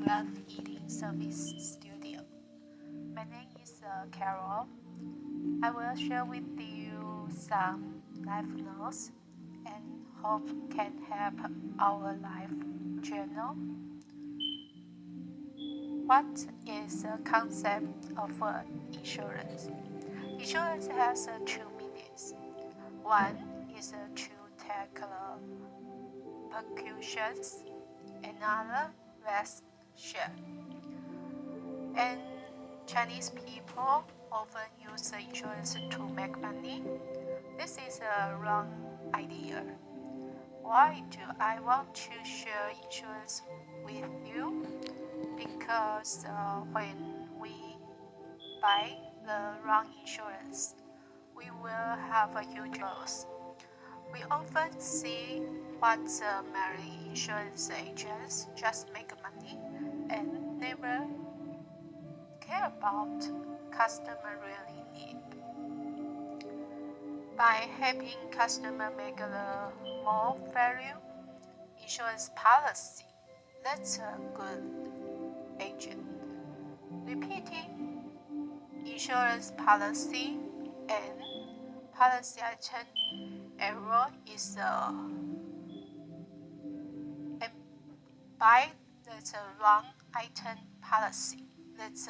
Wealth Eating Service Studio. My name is Carol. I will share with you some life notes and hope can help our life journal. What is the concept of insurance? Insurance has two meanings. One is to take precautions, another risk share. And Chinese people often use insurance to make money. This is a wrong idea. Why do I want to share insurance with you? Because when we buy the wrong insurance, we will have a huge loss. We often see what many insurance agents just make money and never care about customer really need. By helping customer make the more value insurance policy, that's a good agent. Repeating insurance policy and policy item error is and buy that's a wrong item policy. That's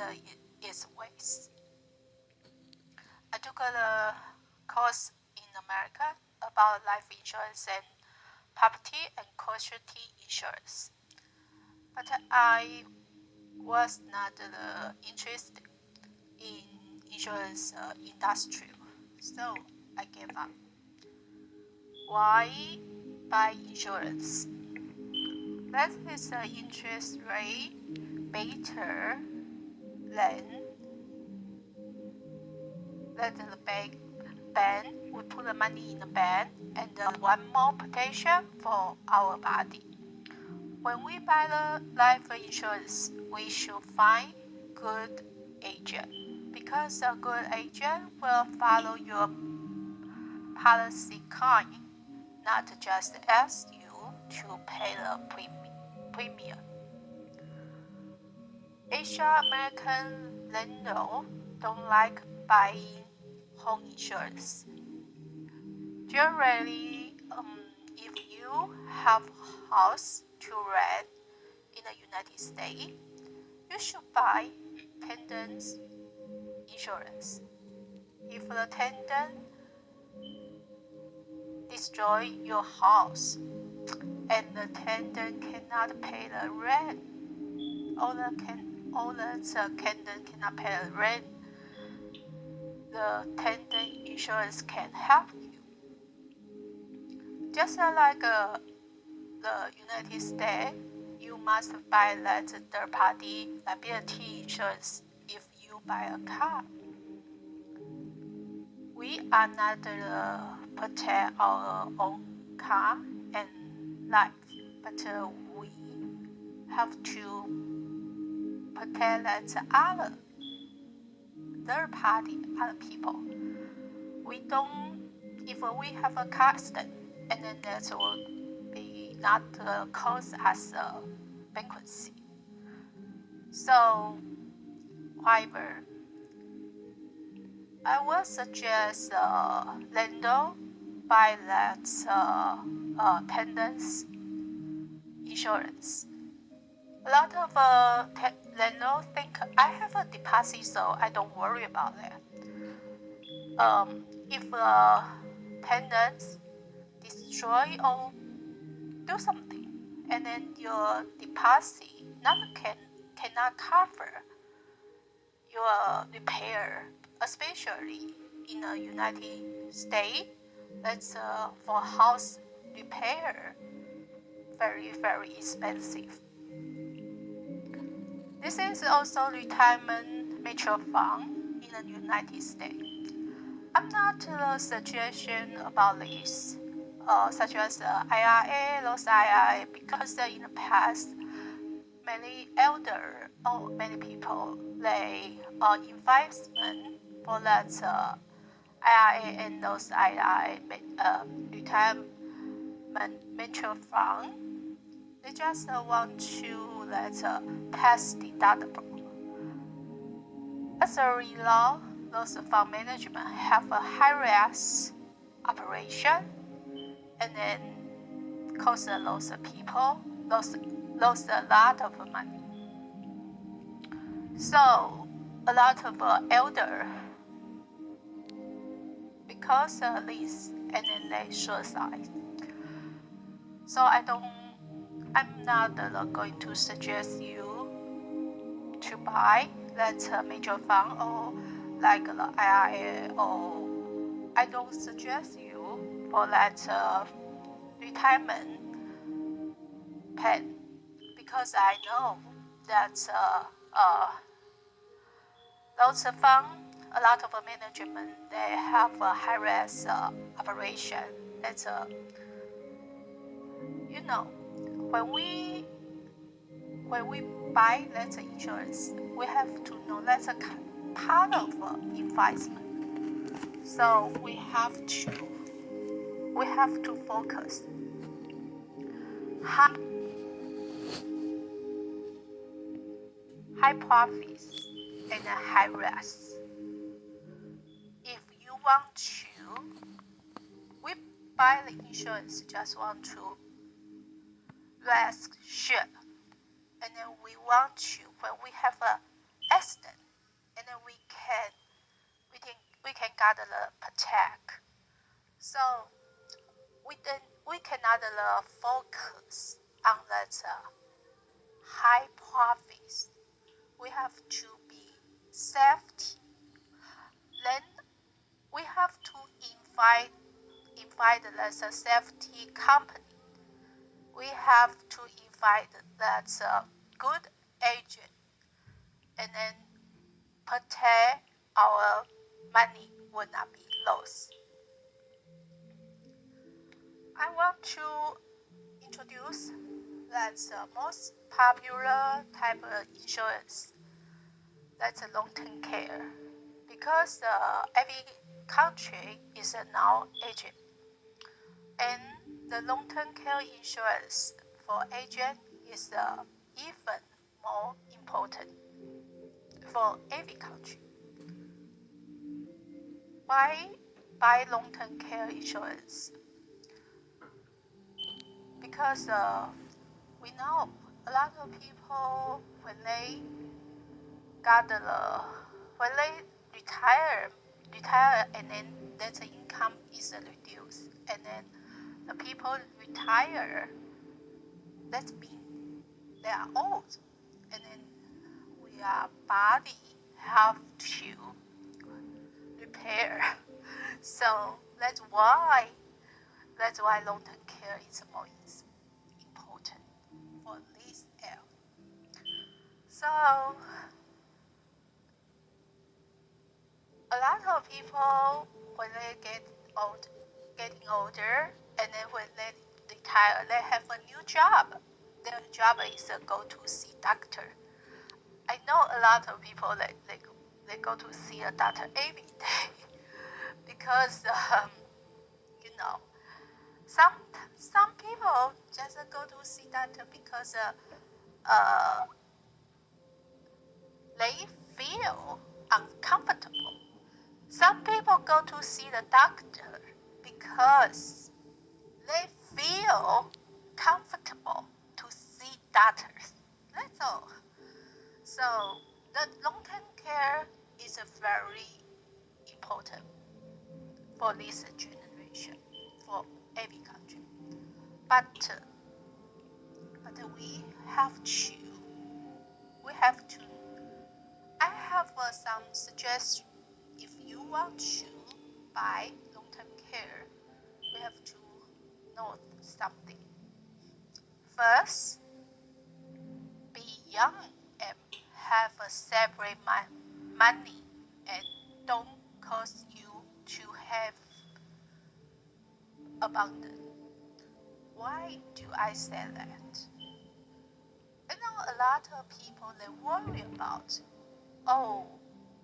its waste. I took a course in America about life insurance and property and casualty insurance, but I was not interested in insurance industry, so I gave up. Why buy insurance? That is the interest rate better than that the bank we put the money in the bank and one more protection for our body. When we buy the life insurance, we should find good agent because a good agent will follow your policy kind, not just ask you to pay the premium. Asian American landlords don't like buying home insurance. Generally, if you have a house to rent in the United States, you should buy tenant insurance. If the tenant destroy your house and the tenant cannot pay the rent, or the tenant cannot pay the rent, the tenant insurance can help you. Just like the United States, you must buy that third-party liability insurance if you buy a car. We are not protect our own car and life, but we have to protect that other third party, other people. We don't. If we have a car accident, and then that will be not cause us a bankruptcy. So, however, I will suggest landlord buy that tenants insurance. A lot of landlords think I have a deposit, so I don't worry about that. If tenants destroy or do something, and then your deposit cannot cover your repair, especially in the United States. That's for house repair, very, very expensive. This is also retirement mutual fund in the United States. I'm not suggestion about this, such as IRA, Roth IRA, because in the past, many elder or many people they investment for that IRA and those IRA retirement mutual fund. They just want to let tax deductible. As a result, those fund management have a high-risk operation, and then cause those people lost a lot of money. So a lot of elder, because of this, and then they suicide. So I'm not going to suggest you to buy that mutual fund or like the IRA, or I don't suggest you for that retirement plan, because I know that those funds, a lot of management, they have a high risk operation. That's when we buy that insurance, we have to know that's a part of investment. So we have to focus high profits and high risk. If you want to, we buy the insurance, just want to risk share, and then we want to, when we have an accident, and then we can get the protect. So we cannot focus on that high profits. We have to be safety. Then we have to invite that safety company. We have to invite that good agent, and then protect our money will not be lost. I want to introduce that's the most popular type of insurance. That's a long-term care, because every country is now aging, and the long-term care insurance for aging is even more important for every country. Why buy long-term care insurance? Because we know a lot of people, when they retire, and then that income is reduced, and then the people retire, that means they are old, and then our body have to repair. So that's why long-term care is more important for this area. So a lot of people, when they getting older, and then when they retire, they have a new job. Their job is to go to see doctor. I know a lot of people that they go to see a doctor every day because some people just go to see doctor because they feel uncomfortable. Some people go to see the doctor because they feel comfortable to see doctors. That's all. So the long-term care is very important for this generation, for every country. But we have to. I have some suggestions. If you want to buy long-term care, we have to know something. First, be young and have a separate money, and don't cause you to have abundance. Why do I say that? I know a lot of people, they worry about,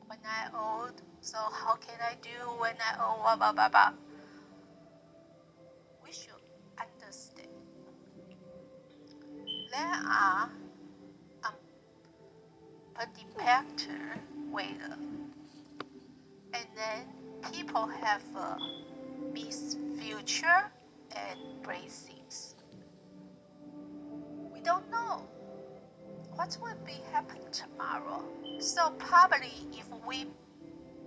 when I old, so how can I do when I old, blah, blah, blah, blah. We should understand. There are unpredictable weather, and then people have missed future and blessings. We don't know what will be happen tomorrow. So probably if we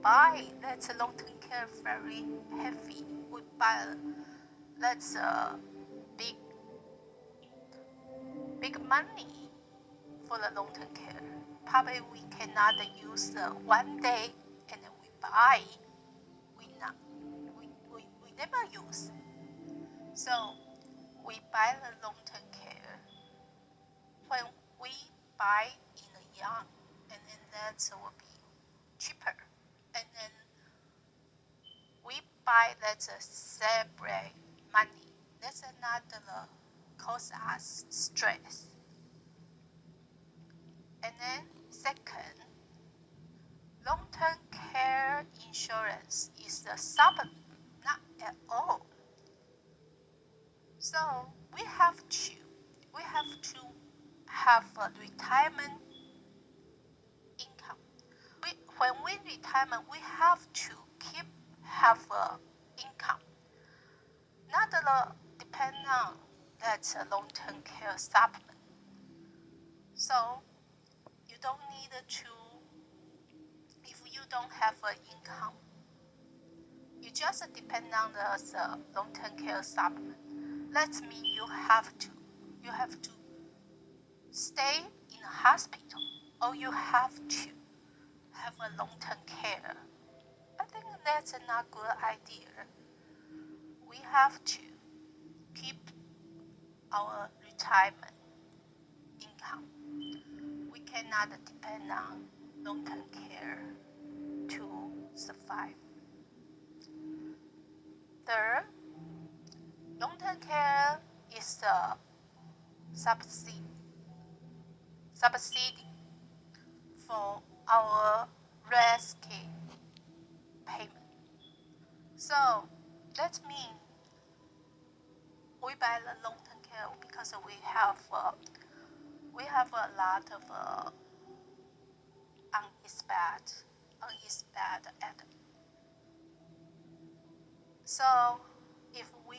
buy that's a long-term care very heavy, we buy that's a big money for the long-term care. Probably we cannot use one day and then we buy. We never use. So we buy the long-term care when we buy in the young, and then that will be cheaper. And then we buy that's a separate money. That's not cause us stress. And then second, long-term care insurance is a supplement, not at all. So we have to have a retirement income. When we retirement, we have to have a income, not depend on that's a long-term care supplement. So you don't need to, if you don't have an income, you just depend on the long-term care supplement. That means you have to stay in a hospital, or you have to have a long-term care. I think that's not a good idea. We have to keep our retirement income. We cannot depend on long-term care to survive. Third, long-term care is a subsidy for our rescue payment. So that means we buy the long-term care because we have a lot of unexpected items. So if we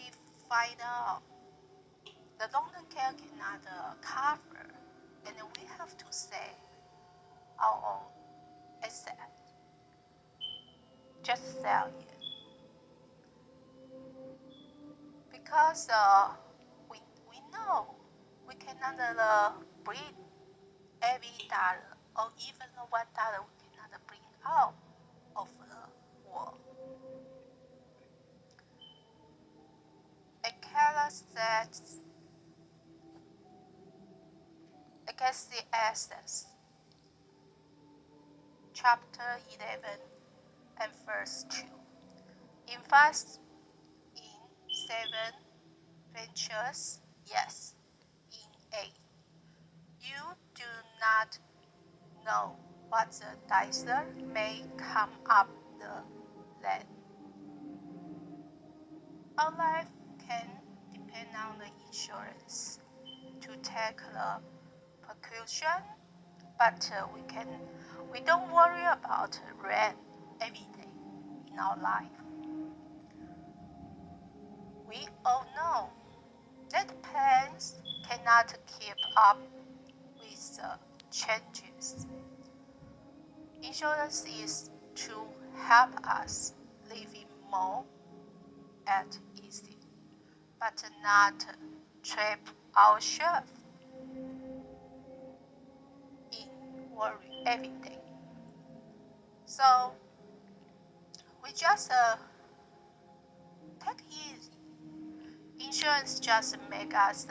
find out the long-term care cannot cover, and then we have to sell our own asset, just sell it, because we know we cannot bring every dollar, or even $1 we cannot bring out of the world. Ecclesiastes chapter 11 and verse 2. Invest in 7 ventures, yes, in 8. You do not know what the disaster may come up the land. Our life can depend on the insurance to take the precaution, but we don't worry about rent every day in our life. We all know that plans cannot keep up with the changes. Insurance is to help us living more at ease, but not trap ourselves in worry every day. So we just take it easy. Insurance just make us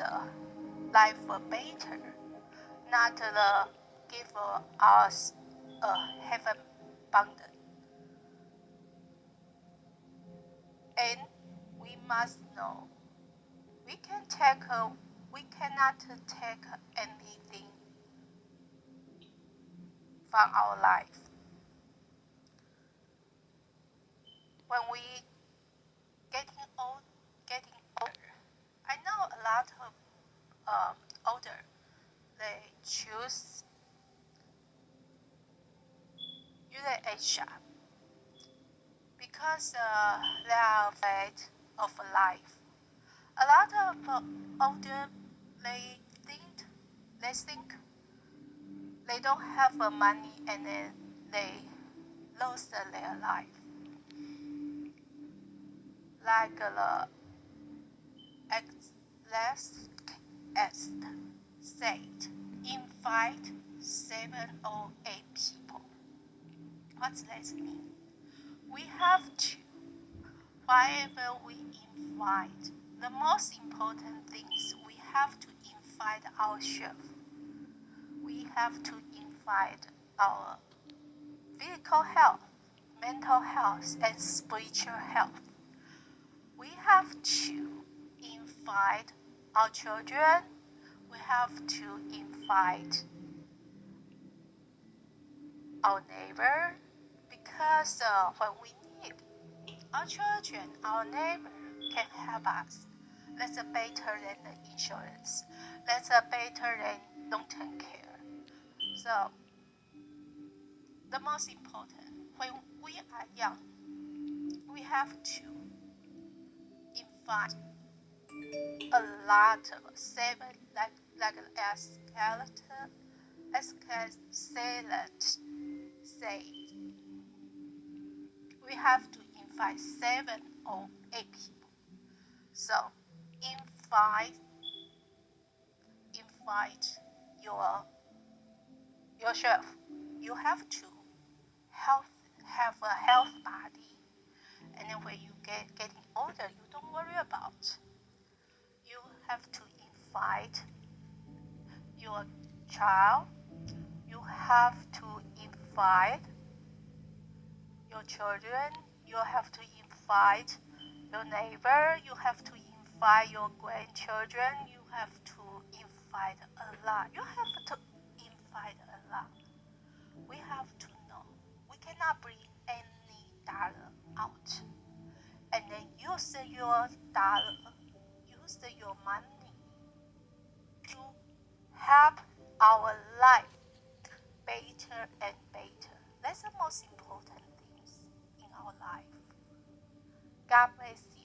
life better, not give us a heaven abundant. And we must know we cannot take anything from our life. When we getting older, I know a lot of older choose euthanasia because they are afraid of life. A lot of older they think they don't have money and then they lost their life. Like the Ecclesiastes said, invite 7 or 8 people. What does that mean? We have to, wherever we invite, the most important things we have to invite ourselves. We have to invite our physical health, mental health, and spiritual health. We have to invite our children. We have to invite our neighbor because when we need our children, our neighbor can help us. That's better than the insurance. That's better than long-term care. So the most important, when we are young, we have to invite a lot of 7, like Ecclesiastes said. We have to invite 7 or 8 people. So invite yourself. You have to have a health body, and then when you getting older, you don't worry about. You have to invite your child. You have to invite your children. You have to invite your neighbor. You have to invite your grandchildren. You have to invite a lot. You have to invite a lot. We have to know we cannot bring any dollar out and then use your dollar, use your money to help our life better and better. That's the most important things in our life. God bless you.